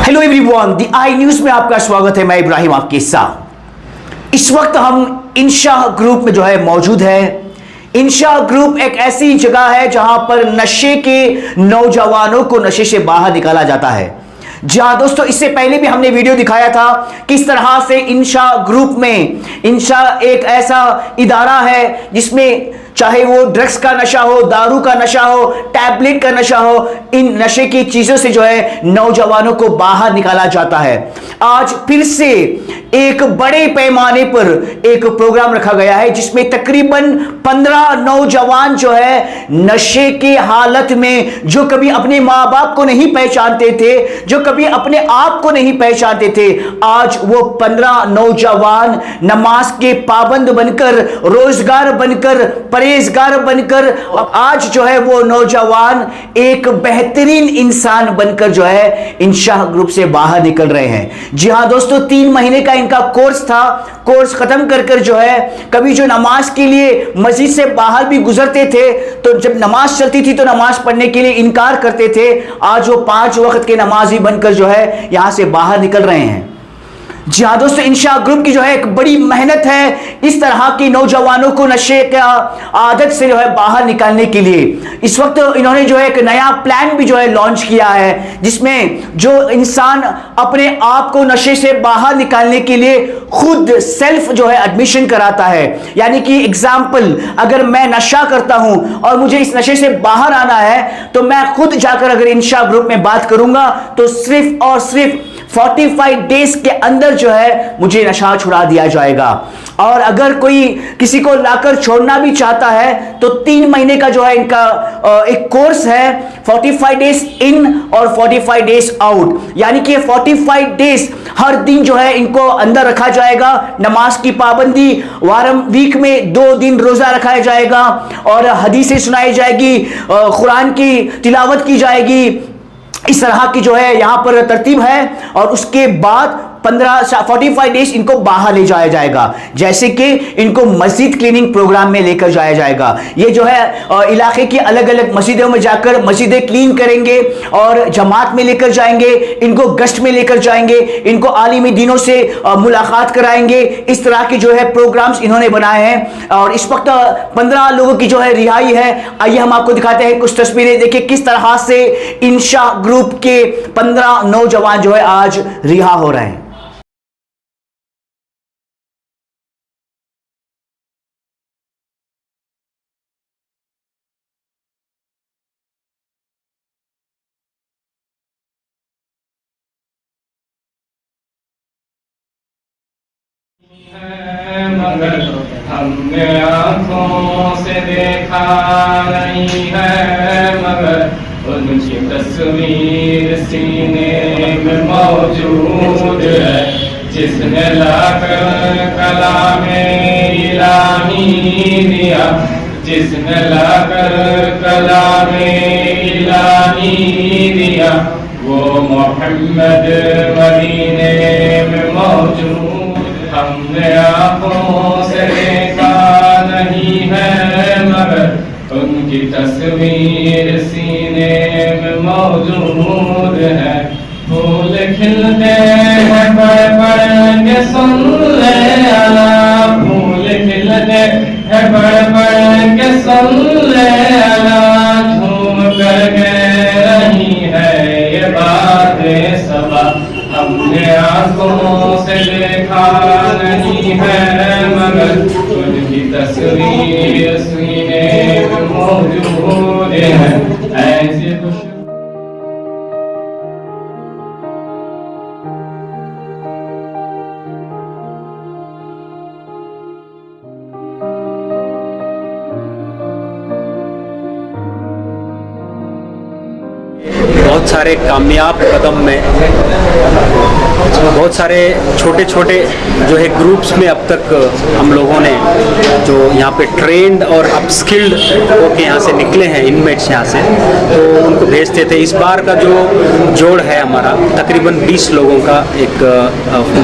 Hello everyone, the I news में आपका स्वागत है। मैं इब्राहिम आपके साथ। इस वक्त हम इंशाह ग्रुप में जो है मौजूद है। इंशाह ग्रुप एक ऐसी जगह है जहां पर नशे के नौजवानों को नशे से बाहर निकाला जाता है। जहां दोस्तों इससे पहले भी हमने वीडियो दिखाया था किस तरह से इंशाह ग्रुप में, इंशाह एक ऐसा इदारा है जिसमें चाहे वो ड्रग्स का नशा हो, दारू का नशा हो, टैबलेट का नशा हो, इन नशे की चीजों से जो है नौजवानों को बाहर निकाला जाता है। आज फिर से एक बड़े पैमाने पर एक प्रोग्राम रखा गया है जिसमें तकरीबन 15 नौजवान जो है नशे की हालत में, जो कभी अपने माँ बाप को नहीं पहचानते थे, जो कभी अपने आप को नहीं पहचानते थे, आज वो 15 नौजवान नमाज के पाबंद बनकर, रोजगार बनकर, परहेजगार बनकर, आज जो है वो नौजवान एक बेहतरीन इंसान बनकर जो है इंशाह ग्रुप से बाहर निकल रहे हैं। जी हां दोस्तों, 3 महीने का इनका कोर्स था। कोर्स खत्म कर कर जो है कभी जो नमाज के लिए मस्जिद से बाहर भी गुजरते थे तो जब नमाज चलती थी तो नमाज पढ़ने के लिए इनकार करते थे। आज वो 5 वक्त के नमाजी बनकर जो है यहां से बाहर निकल रहे हैं। जी हाँ दोस्तों, इंशाह ग्रुप की जो है एक बड़ी मेहनत है इस तरह की नौजवानों को नशे का आदत से जो है बाहर निकालने के लिए। इस वक्त इन्होंने जो है एक नया प्लान भी जो है लॉन्च किया है जिसमें जो इंसान अपने आप को नशे से बाहर निकालने के लिए खुद सेल्फ जो है एडमिशन कराता है। यानी कि एग्जाम्पल, अगर मैं नशा करता हूं और मुझे इस नशे से बाहर आना है तो मैं खुद जाकर अगर इंशाह ग्रुप में बात करूंगा तो सिर्फ और सिर्फ 45 डेज के अंदर जो है मुझे नशा छुड़ा दिया जाएगा। और अगर कोई किसी को लाकर छोड़ना भी चाहता है तो 3 महीने का जो है इनका एक कोर्स है, 45 डेज इन और 45 डेज आउट। यानी कि 45 डेज हर दिन जो है इनको अंदर रखा जाएगा। नमाज की पाबंदी, वीक में 2 दिन रोजा रखाया जाएगा और हदीसें सुनाई जाएगी, कुरान की तिलावत की जाएगी। इस तरह की जो है यहां पर तरतीब है। और उसके बाद 45 डेज इनको बाहर ले जाया जाएगा, जैसे कि इनको मस्जिद क्लीनिंग प्रोग्राम में लेकर जाया जाएगा। ये जो है इलाके की अलग अलग मस्जिदों में जाकर मस्जिदें क्लीन करेंगे और जमात में लेकर जाएंगे, इनको गश्त में लेकर जाएंगे, इनको आलिमी दीनों से मुलाकात कराएंगे। इस तरह के जो है प्रोग्राम्स इन्होंने बनाए हैं। और इस वक्त 15 लोगों की जो है रिहाई है। आइए हम आपको दिखाते हैं कुछ तस्वीरें। देखिए किस तरह से इंशाह ग्रुप के 15 नौजवान जो है आज रिहा हो रहे हैं। मगर हमने आँखों से देखा नहीं है, मगर उनकी तस्वीर सीने में मौजूद है। जिसने लाकर कलामे इलाही दिया, जिसने लाकर कलामे इलाही दिया, वो मोहम्मद मदीने में मौजूद। हमने आँखों से देखा नहीं है, मगर उनकी तस्वीर सीने में मौजूद है। फूल खिलते हैं पढ़ पढ़ के सुन ले अला, फूल खिलते हैं पढ़ पढ़ के सुन ले अला, झूम कर कह रही है ये बातें सबा। हमने आँखों से देखा नहीं है, मगर उनकी तस्वीर सीने में मौजूद है। ऐसे कुछ बहुत सारे कामयाब कदम में बहुत सारे छोटे छोटे जो है ग्रुप्स में अब तक हम लोगों ने जो यहाँ पे ट्रेंड और अपस्किल्ड होके यहाँ से निकले हैं इनमेट्स यहाँ से, तो उनको भेजते थे। इस बार का जो जोड़ है हमारा तकरीबन 20 लोगों का एक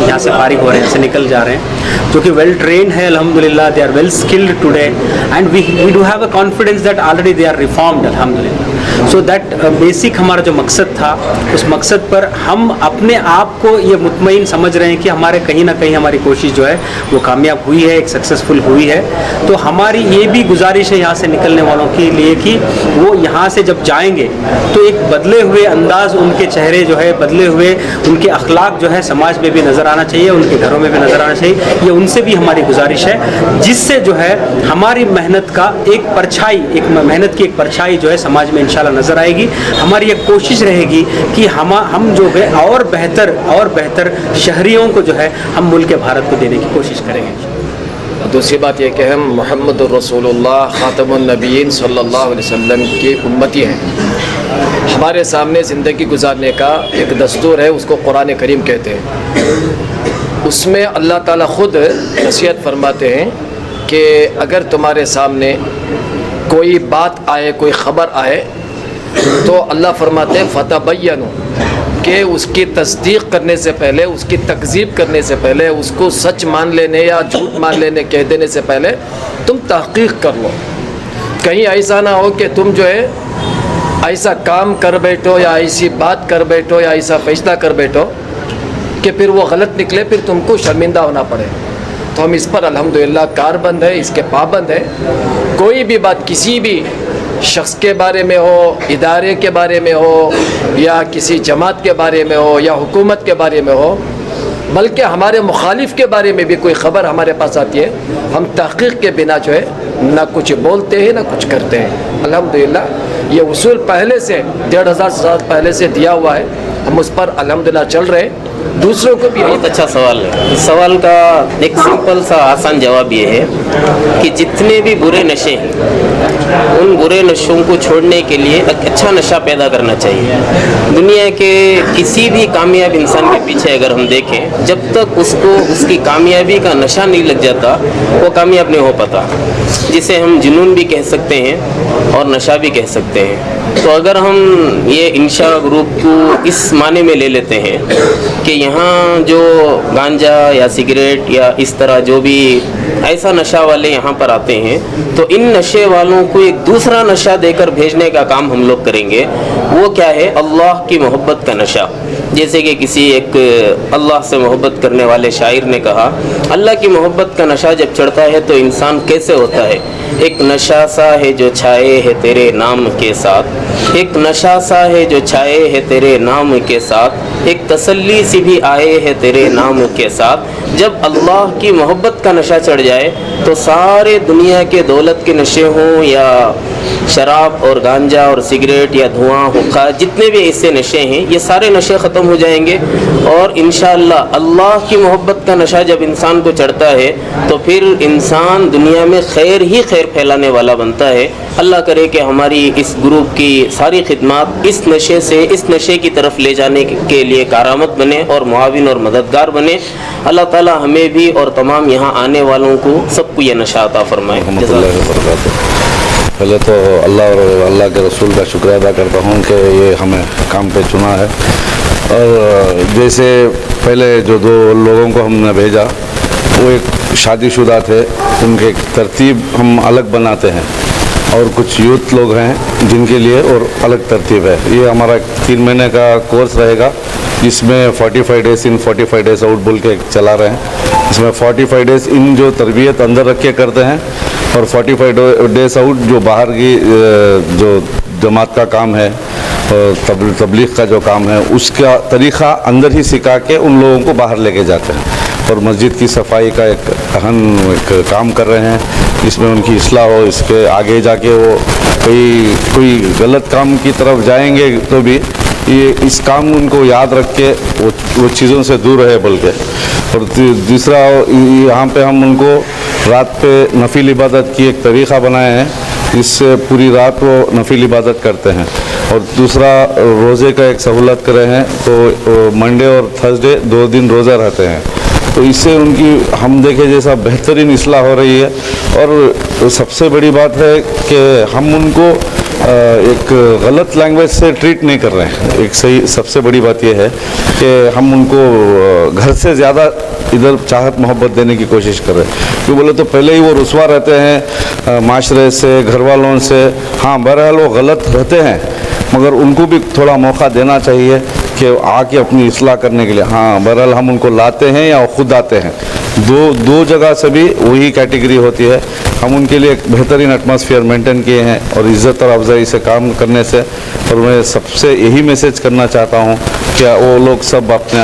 यहाँ से फारिग हो रहे हैं, यहाँ से निकल जा रहे हैं, जो कि वेल ट्रेंड है अल्हम्दुलिल्लाह। They are well skilled today and we do have a confidence that already they are reformed अल्हम्दुलिल्लाह। सो दैट बेसिक हमारा जो मकसद था, उस मकसद पर हम अपने आप को ये मुतमईन समझ रहे हैं कि हमारे कहीं ना कहीं हमारी कोशिश जो है वो कामयाब हुई है, एक सक्सेसफुल हुई है। तो हमारी ये भी गुजारिश है यहाँ से निकलने वालों के लिए कि वो यहाँ से जब जाएंगे तो एक बदले हुए अंदाज उनके चेहरे जो है, बदले हुए उनके अखलाक जो है समाज में भी नज़र आना चाहिए, उनके घरों में भी नज़र आना चाहिए। ये उनसे भी हमारी गुजारिश है, जिससे जो है हमारी मेहनत का एक परछाई, एक मेहनत की एक परछाई जो है समाज में इंशाल्लाह नज़र आएगी। हमारी एक कोशिश रहेगी कि हम जो है और बेहतर शहरियों को जो है हम मुल्क भारत को देने की कोशिश करेंगे। दूसरी बात यह कि हम मोहम्मद रसूलुल्लाह ख़ातमुन नबीयीन सल्लल्लाहु अलैहि वसल्लम की उम्मती हैं। हमारे सामने ज़िंदगी गुजारने का एक दस्तूर है, उसको कुरान करीम कहते हैं। उसमें अल्लाह ताला ख़ुद नसीहत फरमाते हैं कि अगर तुम्हारे सामने कोई बात आए, कोई ख़बर आए, तो अल्लाह फरमाते हैं फ़तबय्यनु, कि उसकी तस्दीक करने से पहले, उसकी तकज़ीब करने से पहले, उसको सच मान लेने या झूठ मान लेने कह देने से पहले तुम तहक़ीक़ कर लो। कहीं ऐसा ना हो कि तुम जो है ऐसा काम कर बैठो या ऐसी बात कर बैठो या ऐसा फ़ैसला कर बैठो कि फिर वो गलत निकले, फिर तुमको शर्मिंदा होना पड़े। तो हम इस पर अल्हम्दुलिल्लाह कारबंद है, इसके पाबंद है। कोई भी बात किसी भी शख्स के बारे में हो, इदारे के बारे में हो, या किसी जमात के बारे में हो, या हुकूमत के बारे में हो, बल्कि हमारे मुखालिफ के बारे में भी कोई ख़बर हमारे पास आती है, हम तहक़ीक़ के बिना जो है ना कुछ बोलते हैं ना कुछ करते हैं। अल्हम्दुलिल्लाह ये उसूल पहले से 1500 साल पहले से दिया हुआ है, हम उस पर अल्हम्दुलिल्लाह चल रहे हैं। दूसरों को भी बहुत अच्छा सवाल है। इस सवाल का एक सिंपल सा आसान जवाब ये है कि जितने भी बुरे नशे हैं, उन बुरे नशों को छोड़ने के लिए एक अच्छा नशा पैदा करना चाहिए। दुनिया के किसी भी कामयाब इंसान के पीछे अगर हम देखें, जब तक उसको उसकी कामयाबी का नशा नहीं लग जाता, वो कामयाब नहीं हो पाता, जिसे हम जुनून भी कह सकते हैं और नशा भी कह सकते हैं। तो अगर हम ये इंशा ग्रुप को इस माने में ले लेते हैं कि यहाँ जो गांजा या सिगरेट या इस तरह जो भी ऐसा नशा वाले यहाँ पर आते हैं, तो इन नशे वालों को एक दूसरा नशा देकर भेजने का काम हम लोग करेंगे। वो क्या है? अल्लाह की मोहब्बत का नशा। जैसे कि किसी एक अल्लाह से मोहब्बत करने वाले शायर ने कहा, अल्लाह की मोहब्बत का नशा जब चढ़ता है तो इंसान कैसे होता है? एक नशा सा है जो छाए है तेरे नाम के साथ, एक नशा सा है जो छाए है तेरे नाम के साथ, एक तसल्ली सी भी आए है तेरे नाम के साथ। जब अल्लाह की मोहब्बत का नशा चढ़ जाए तो सारे दुनिया के दौलत के नशे हों या शराब और गांजा और सिगरेट या धुआं हुक्का, जितने भी ऐसे नशे हैं, ये सारे नशे ख़त्म हो जाएंगे। और इंशाअल्लाह अल्लाह की मोहब्बत का नशा जब इंसान को चढ़ता है तो फिर इंसान दुनिया में खैर ही खैर फैलाने वाला बनता है। अल्लाह करे कि हमारी इस ग्रुप की सारी खिदमत इस नशे से, इस नशे की तरफ ले जाने के लिए कारामत बने और मुआविन और मददगार बने। अल्लाह ताला हमें भी और तमाम यहाँ आने वालों को सबको ये नशा अता फरमाए। पहले तो अल्लाह और अल्लाह के रसूल का शुक्र अदा करता हूँ कि ये हमें काम पे चुना है। और जैसे पहले जो 2 लोगों को हमने भेजा, वो एक शादीशुदा थे, उनके एक तरतीब हम अलग बनाते हैं, और कुछ यूथ लोग हैं जिनके लिए और अलग तरतीब है। ये हमारा 3 महीने का कोर्स रहेगा, जिसमें 45 डेज़ इन 45 डेज़ आउट बोल के चला रहे हैं। इसमें 45 डेज़ इन जो तरबियत अंदर रख के करते हैं, और 45 डेज़ आउट जो बाहर की जो जमात का काम है, तबलीग का जो काम है, उसका तरीक़ा अंदर ही सिखा के उन लोगों को बाहर लेके जाते हैं। और मस्जिद की सफाई का एक अहम काम कर रहे हैं, जिसमें उनकी इस्लाह हो। इसके आगे जाके वो कोई गलत काम की तरफ जाएंगे तो भी ये इस काम उनको याद रख के वो चीज़ों से दूर रहे बोल के। और दूसरा, यहाँ पे हम उनको रात पे नफिल इबादत की एक तरीक़ा बनाए हैं, जिससे पूरी रात वो नफिल इबादत करते हैं। और दूसरा, रोज़े का एक सहूलत करे हैं, तो मंडे और थर्सडे 2 दिन रोज़ा रहते हैं। तो इससे उनकी हम देखे जैसा बेहतरीन इस्लाह हो रही है। और सबसे बड़ी बात है कि हम उनको एक गलत लैंग्वेज से ट्रीट नहीं कर रहे हैं। एक सही सबसे बड़ी बात यह है कि हम उनको घर से ज़्यादा इधर चाहत मोहब्बत देने की कोशिश कर रहे हैं। क्यों बोले तो पहले ही वो रुस्वा रहते हैं माशरे से, घर वालों से। हाँ, बहरहाल वो गलत रहते हैं, मगर उनको भी थोड़ा मौका देना चाहिए कि आके अपनी इस्लाह करने के लिए। हाँ, बहरहाल हम उनको लाते हैं या खुद आते हैं, दो जगह से भी वही कैटेगरी होती है। हम उनके लिए एक बेहतरीन एटमॉस्फेयर मेंटेन किए हैं और इज़्ज़त और अफजाई से काम करने से। और मैं सबसे यही मैसेज करना चाहता हूँ कि वो लोग सब अपने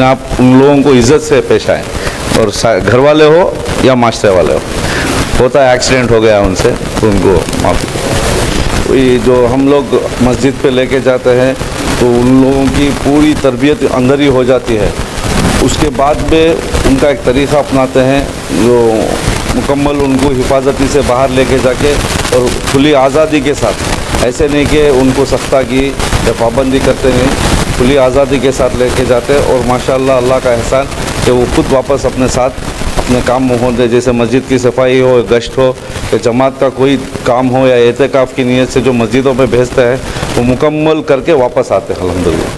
आप उन लोगों को इज़्ज़त से पेश आएँ, और घर वाले हो या माशरे वाले हो। होता है एक्सीडेंट हो गया उनसे तो उनको माफ़ी। ये जो हम लोग मस्जिद पे लेके जाते हैं तो उन लोगों की पूरी तरबियत अंदर ही हो जाती है। उसके बाद में उनका एक तरीक़ा अपनाते हैं जो मुकम्मल उनको हिफाजती से बाहर लेके जाके और खुली आज़ादी के साथ, ऐसे नहीं कि उनको सख्ता की या पाबंदी करते हैं, खुली आज़ादी के साथ लेके जाते हैं। और माशाअल्लाह अल्लाह का एहसान कि वो खुद वापस अपने साथ अपने काम में होते, जैसे मस्जिद की सफाई हो, गश्त हो, या जमात का कोई काम हो, या एहतिकाफ़ की नीयत से जो मस्जिदों में भेजते हैं वो मुकम्मल करके वापस आते हैं अल्हम्दुलिल्लाह।